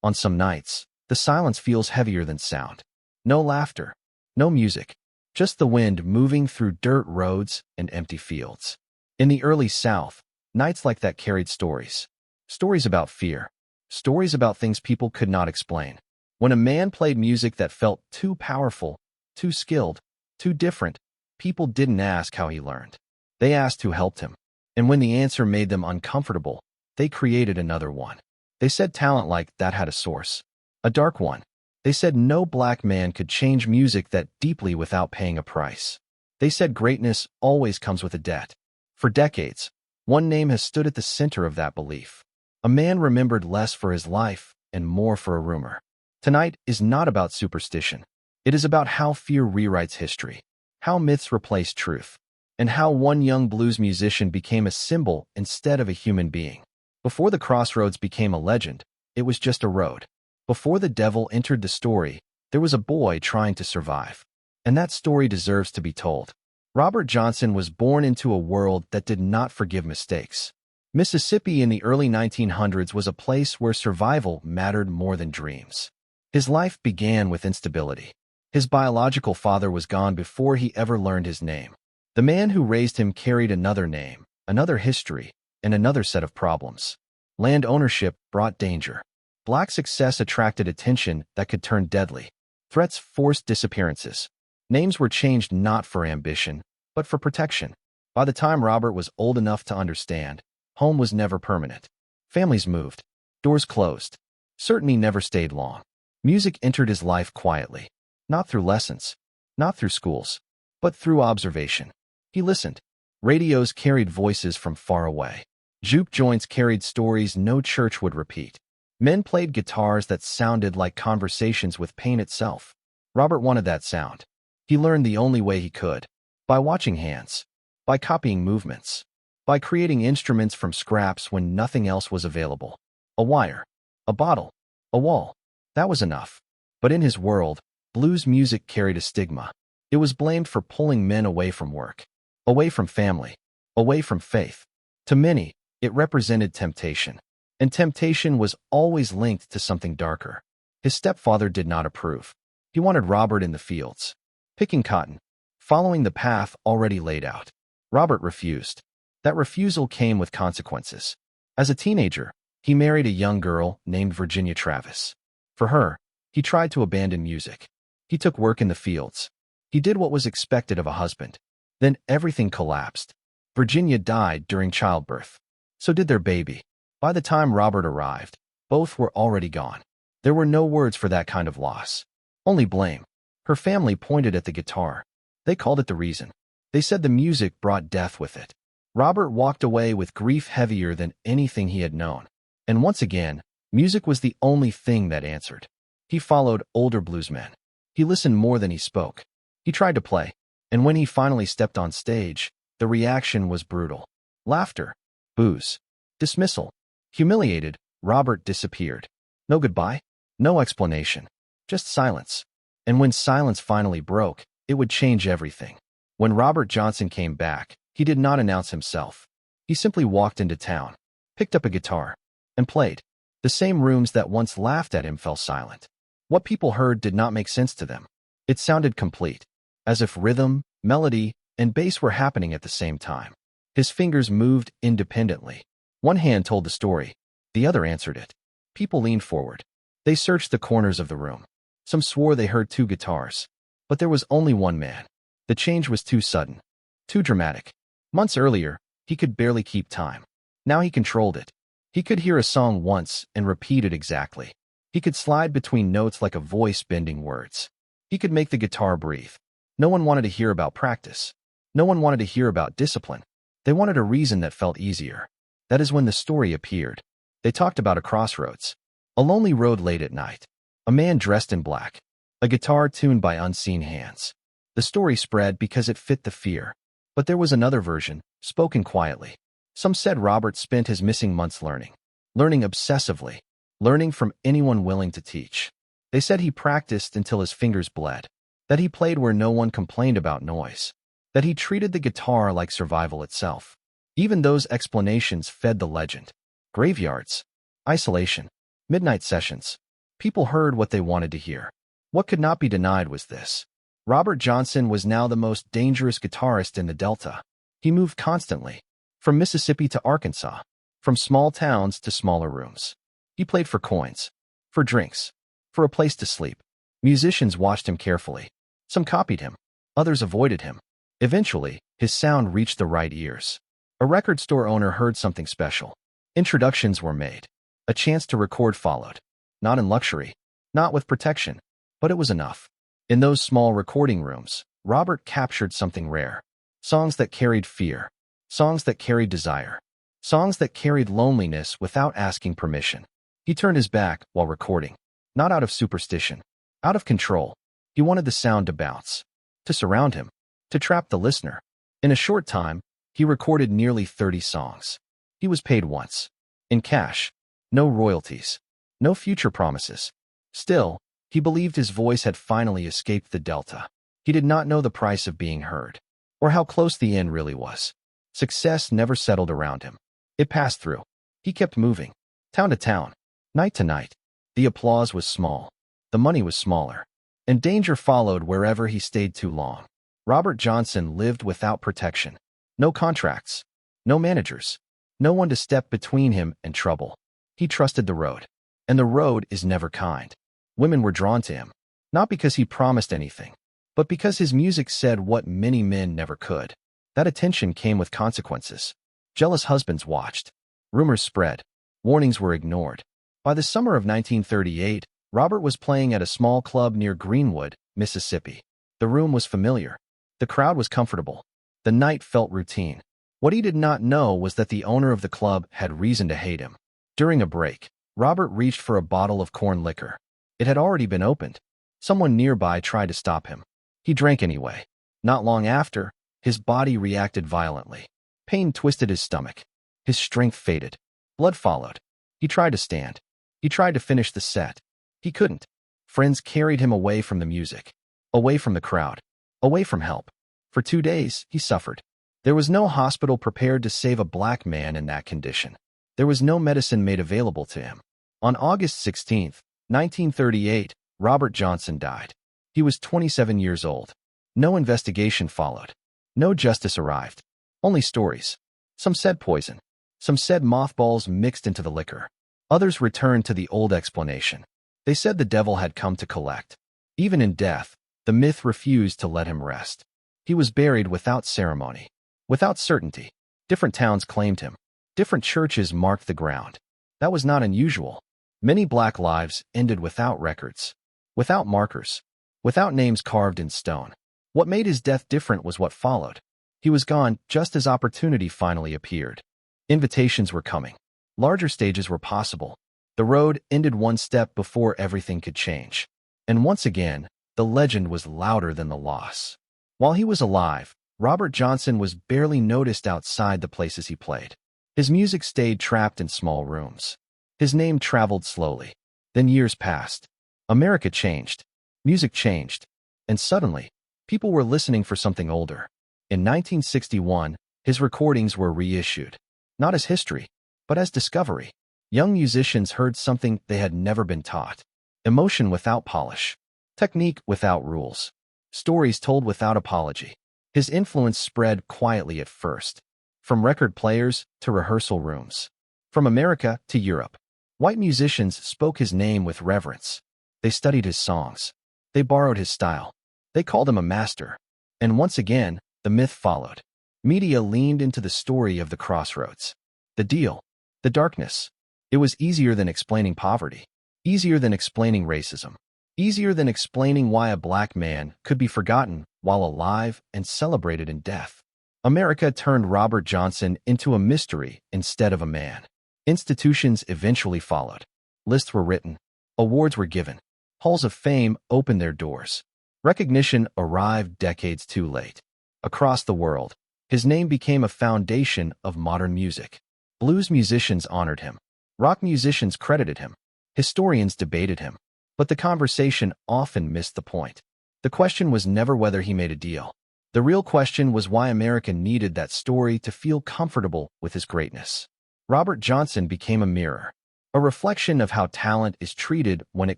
On some nights, the silence feels heavier than sound. No laughter, no music, just the wind moving through dirt roads and empty fields. In the early South, nights like that carried stories. Stories about fear. Stories about things people could not explain. When a man played music that felt too powerful, too skilled, too different, people didn't ask how he learned. They asked who helped him. And when the answer made them uncomfortable, they created another one. They said talent like that had a source. A dark one. They said no black man could change music that deeply without paying a price. They said greatness always comes with a debt. For decades, one name has stood at the center of that belief. A man remembered less for his life and more for a rumor. Tonight is not about superstition. It is about how fear rewrites history, how myths replace truth, and how one young blues musician became a symbol instead of a human being. Before the Crossroads became a legend, it was just a road. Before the devil entered the story, there was a boy trying to survive. And that story deserves to be told. Robert Johnson was born into a world that did not forgive mistakes. Mississippi in the early 1900s was a place where survival mattered more than dreams. His life began with instability. His biological father was gone before he ever learned his name. The man who raised him carried another name, another history, and another set of problems. Land ownership brought danger. Black success attracted attention that could turn deadly. Threats forced disappearances. Names were changed not for ambition, but for protection. By the time Robert was old enough to understand, home was never permanent. Families moved. Doors closed. Certainty never stayed long. Music entered his life quietly. Not through lessons, not through schools, but through observation. He listened. Radios carried voices from far away. Juke joints carried stories no church would repeat. Men played guitars that sounded like conversations with pain itself. Robert wanted that sound. He learned the only way he could. By watching hands. By copying movements. By creating instruments from scraps when nothing else was available. A wire. A bottle. A wall. That was enough. But in his world, blues music carried a stigma. It was blamed for pulling men away from work. Away from family. Away from faith. To many, it represented temptation. And temptation was always linked to something darker. His stepfather did not approve. He wanted Robert in the fields, picking cotton, following the path already laid out. Robert refused. That refusal came with consequences. As a teenager, he married a young girl named Virginia Travis. For her, he tried to abandon music. He took work in the fields. He did what was expected of a husband. Then everything collapsed. Virginia died during childbirth. So did their baby. By the time Robert arrived, both were already gone. There were no words for that kind of loss. Only blame. Her family pointed at the guitar. They called it the reason. They said the music brought death with it. Robert walked away with grief heavier than anything he had known. And once again, music was the only thing that answered. He followed older bluesmen. He listened more than he spoke. He tried to play. And when he finally stepped on stage, the reaction was brutal. Laughter. Boos. Dismissal. Humiliated, Robert disappeared. No goodbye. No explanation. Just silence. And when silence finally broke, it would change everything. When Robert Johnson came back, he did not announce himself. He simply walked into town, picked up a guitar, and played. The same rooms that once laughed at him fell silent. What people heard did not make sense to them. It sounded complete, as if rhythm, melody, and bass were happening at the same time. His fingers moved independently. One hand told the story, the other answered it. People leaned forward. They searched the corners of the room. Some swore they heard two guitars. But there was only one man. The change was too sudden, too dramatic. Months earlier, he could barely keep time. Now he controlled it. He could hear a song once and repeat it exactly. He could slide between notes like a voice bending words. He could make the guitar breathe. No one wanted to hear about practice. No one wanted to hear about discipline. They wanted a reason that felt easier. That is when the story appeared. They talked about a crossroads. A lonely road late at night. A man dressed in black. A guitar tuned by unseen hands. The story spread because it fit the fear. But there was another version, spoken quietly. Some said Robert spent his missing months learning. Learning obsessively. Learning from anyone willing to teach. They said he practiced until his fingers bled. That he played where no one complained about noise. That he treated the guitar like survival itself. Even those explanations fed the legend. Graveyards. Isolation. Midnight sessions. People heard what they wanted to hear. What could not be denied was this. Robert Johnson was now the most dangerous guitarist in the Delta. He moved constantly, from Mississippi to Arkansas, from small towns to smaller rooms. He played for coins, for drinks, for a place to sleep. Musicians watched him carefully. Some copied him, others avoided him. Eventually, his sound reached the right ears. A record store owner heard something special. Introductions were made. A chance to record followed. Not in luxury, not with protection, but it was enough. In those small recording rooms, Robert captured something rare. Songs that carried fear. Songs that carried desire. Songs that carried loneliness without asking permission. He turned his back while recording. Not out of superstition. Out of control. He wanted the sound to bounce. To surround him. To trap the listener. In a short time, he recorded nearly 30 songs. He was paid once. In cash. No royalties. No future promises. Still, he believed his voice had finally escaped the Delta. He did not know the price of being heard, or how close the end really was. Success never settled around him. It passed through. He kept moving, town to town, night to night. The applause was small. The money was smaller. And danger followed wherever he stayed too long. Robert Johnson lived without protection. No contracts. No managers. No one to step between him and trouble. He trusted the road. And the road is never kind. Women were drawn to him, not because he promised anything, but because his music said what many men never could. That attention came with consequences. Jealous husbands watched. Rumors spread. Warnings were ignored. By the summer of 1938, Robert was playing at a small club near Greenwood, Mississippi. The room was familiar. The crowd was comfortable. The night felt routine. What he did not know was that the owner of the club had reason to hate him. During a break, Robert reached for a bottle of corn liquor. It had already been opened. Someone nearby tried to stop him. He drank anyway. Not long after, his body reacted violently. Pain twisted his stomach. His strength faded. Blood followed. He tried to stand. He tried to finish the set. He couldn't. Friends carried him away from the music, away from the crowd, away from help. For 2 days, he suffered. There was no hospital prepared to save a black man in that condition. There was no medicine made available to him. On August 16, 1938, Robert Johnson died. He was 27 years old. No investigation followed. No justice arrived. Only stories. Some said poison. Some said mothballs mixed into the liquor. Others returned to the old explanation. They said the devil had come to collect. Even in death, the myth refused to let him rest. He was buried without ceremony, without certainty. Different towns claimed him. Different churches marked the ground. That was not unusual. Many black lives ended without records, without markers, without names carved in stone. What made his death different was what followed. He was gone just as opportunity finally appeared. Invitations were coming. Larger stages were possible. The road ended one step before everything could change. And once again, the legend was louder than the loss. While he was alive, Robert Johnson was barely noticed outside the places he played. His music stayed trapped in small rooms. His name traveled slowly. Then years passed. America changed. Music changed. And suddenly, people were listening for something older. In 1961, his recordings were reissued. Not as history, but as discovery. Young musicians heard something they had never been taught. Emotion without polish. Technique without rules. Stories told without apology. His influence spread quietly at first. From record players to rehearsal rooms. From America to Europe. White musicians spoke his name with reverence. They studied his songs. They borrowed his style. They called him a master. And once again, the myth followed. Media leaned into the story of the Crossroads. The deal. The darkness. It was easier than explaining poverty. Easier than explaining racism. Easier than explaining why a black man could be forgotten while alive and celebrated in death. America turned Robert Johnson into a mystery instead of a man. Institutions eventually followed. Lists were written. Awards were given. Halls of fame opened their doors. Recognition arrived decades too late. Across the world, his name became a foundation of modern music. Blues musicians honored him. Rock musicians credited him. Historians debated him. But the conversation often missed the point. The question was never whether he made a deal. The real question was why America needed that story to feel comfortable with his greatness. Robert Johnson became a mirror. a reflection of how talent is treated when it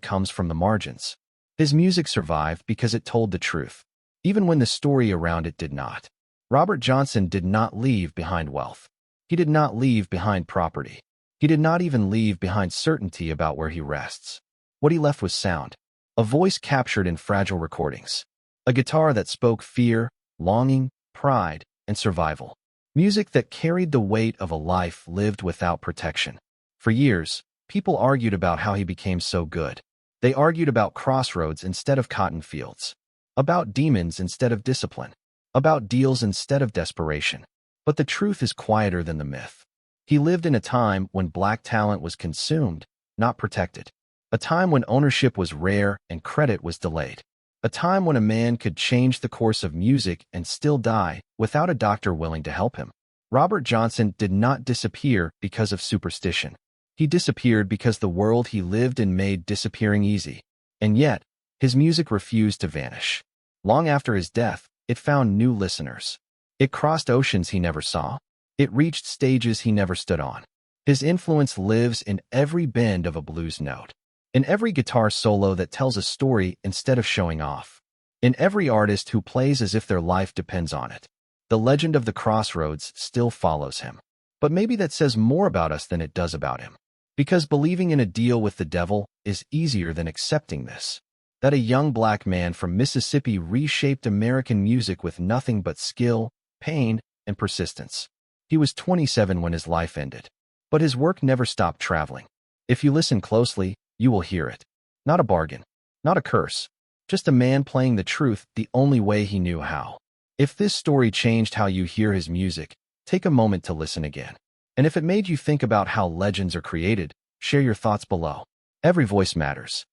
comes from the margins. His music survived because it told the truth, even when the story around it did not. Robert Johnson did not leave behind wealth. He did not leave behind property. He did not even leave behind certainty about where he rests. What he left was sound, a voice captured in fragile recordings, a guitar that spoke fear, longing, pride, and survival. Music that carried the weight of a life lived without protection. For years, people argued about how he became so good. They argued about crossroads instead of cotton fields, about demons instead of discipline, about deals instead of desperation. But the truth is quieter than the myth. He lived in a time when black talent was consumed, not protected. A time when ownership was rare and credit was delayed. A time when a man could change the course of music and still die without a doctor willing to help him. Robert Johnson did not disappear because of superstition. He disappeared because the world he lived in made disappearing easy. And yet, his music refused to vanish. Long after his death, it found new listeners. It crossed oceans he never saw. It reached stages he never stood on. His influence lives in every bend of a blues note, in every guitar solo that tells a story instead of showing off, in every artist who plays as if their life depends on it. The legend of the Crossroads still follows him. But maybe that says more about us than it does about him. Because believing in a deal with the devil is easier than accepting this. That a young black man from Mississippi reshaped American music with nothing but skill, pain, and persistence. He was 27 when his life ended. But his work never stopped traveling. If you listen closely, you will hear it. Not a bargain. Not a curse. Just a man playing the truth the only way he knew how. If this story changed how you hear his music, take a moment to listen again. And if it made you think about how legends are created, share your thoughts below. Every voice matters.